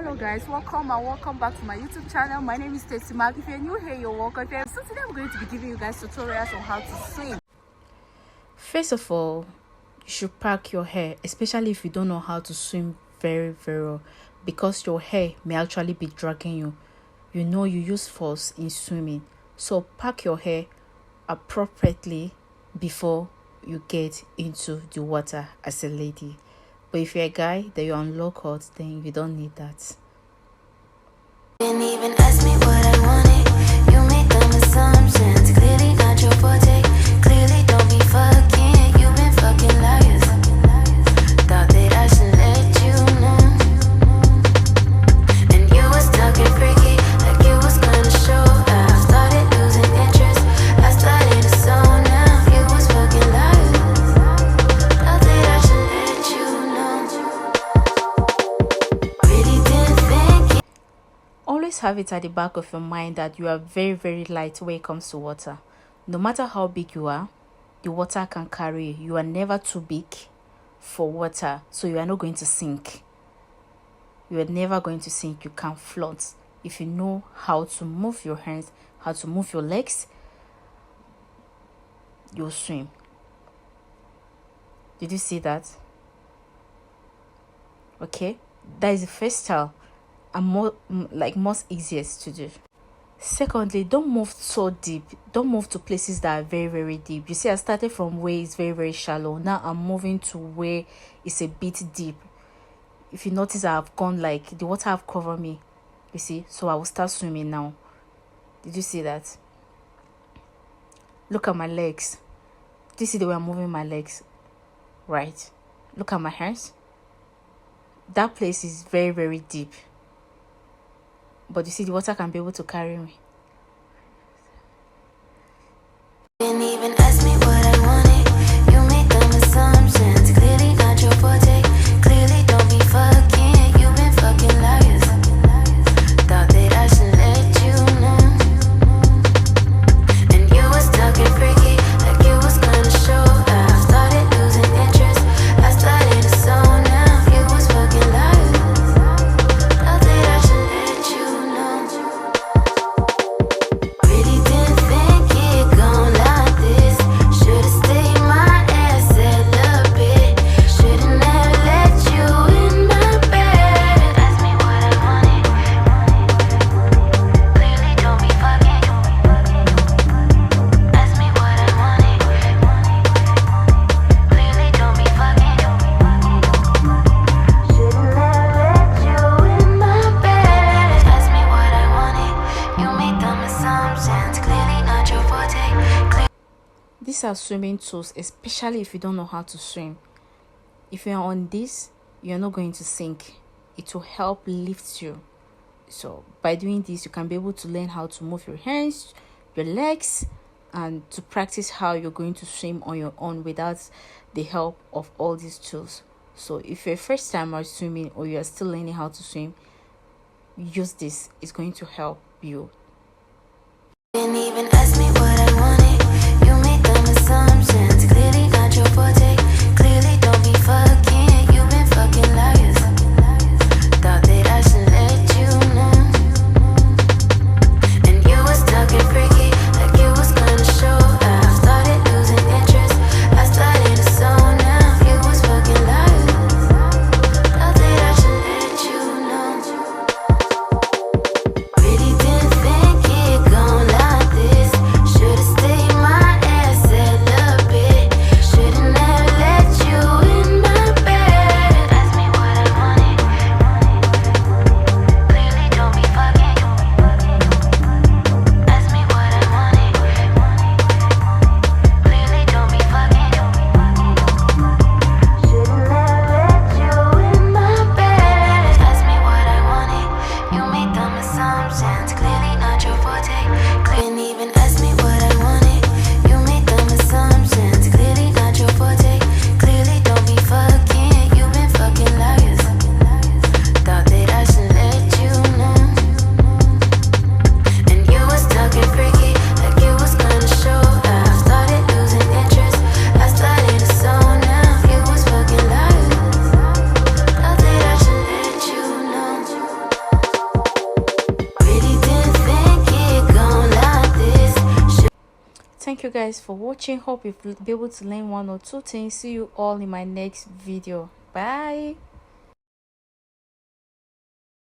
Hello guys, welcome and welcome back to my YouTube channel. My name is Stacy Mark. If you're new here, you're welcome. So today I'm going to be giving you guys tutorials on how to swim. First of all, you should pack your hair, especially if you don't know how to swim very well, because your hair may actually be dragging you. You know you use force in swimming, so pack your hair appropriately before you get into the water as a lady. But if you're a guy that you're on low cut, then you don't need that. Didn't even ask me what I wanted. You made dumb assumptions. Clearly not your forte. Clearly don't be fucking. You've been fucking liars. Thought that I should let you know. And you was talking freaky, like you was gonna show. I started losing interest. I started to zone now. You was fucking liars. Thought that I should let you know. Really didn't think. Always have it at the back of your mind that you are very light when it comes to water. No matter how big you are, the water can carry you. You are never too big for water, so you are not going to sink. You are never going to sink. You can float if you know how to move your hands, how to move your legs. You'll swim. Did you see that? Okay, that is the first style and most easiest to do. Secondly, don't move so deep. Don't move to places that are very deep. You see, I started from where it's very shallow. Now I'm moving to where it's a bit deep. If you notice, I've gone like the water have covered me. You see, so I will start swimming now. Did you see that? Look at my legs. Do you see the way I'm moving my legs? Right. Look at my hands. That place is very deep. But you see, the water can be able to carry me. Didn't even ask me what I wanted. You made dumb assumptions. Clearly not your forte. Clearly don't be fucking. You've been fucking liars. Thought that I should let you know. And you was talking freaky, like you was gonna show. I started losing interest. I started to zone now. You was fucking liars. Thought that I should let you know. Really didn't think it gon' like this. Should've stayed my ass celibate. Should've never let you in my bed. Ask me what I wanted. Clearly don't be fucking. Ask me what I wanted. Clearly don't be fucking. Should've never let you in my bed. Ask me what I wanted. You made dumb assumptions. Clearly not your forte. These are swimming tools, especially if you don't know how to swim. If you're on this, you're not going to sink. It will help lift you. So by doing this, you can be able to learn how to move your hands, your legs, and to practice how you're going to swim on your own without the help of all these tools. So if you're a first timer swimming or you're still learning how to swim, use this. It's going to help you. Didn't even ask me what I wanted. You made dumb assumptions. Clearly not your forte. Clearly don't be fucking. You've been fucking liars. Thought that I should let you know. And you was talking freaky, like you was gonna show. I started losing interest. I started to zone now. You was fucking liars. Thought that I should let you know. Really didn't think it gon' like this. thank you guys for watching. Hope you'll be able to learn one or two things. See you all in my next video. Bye.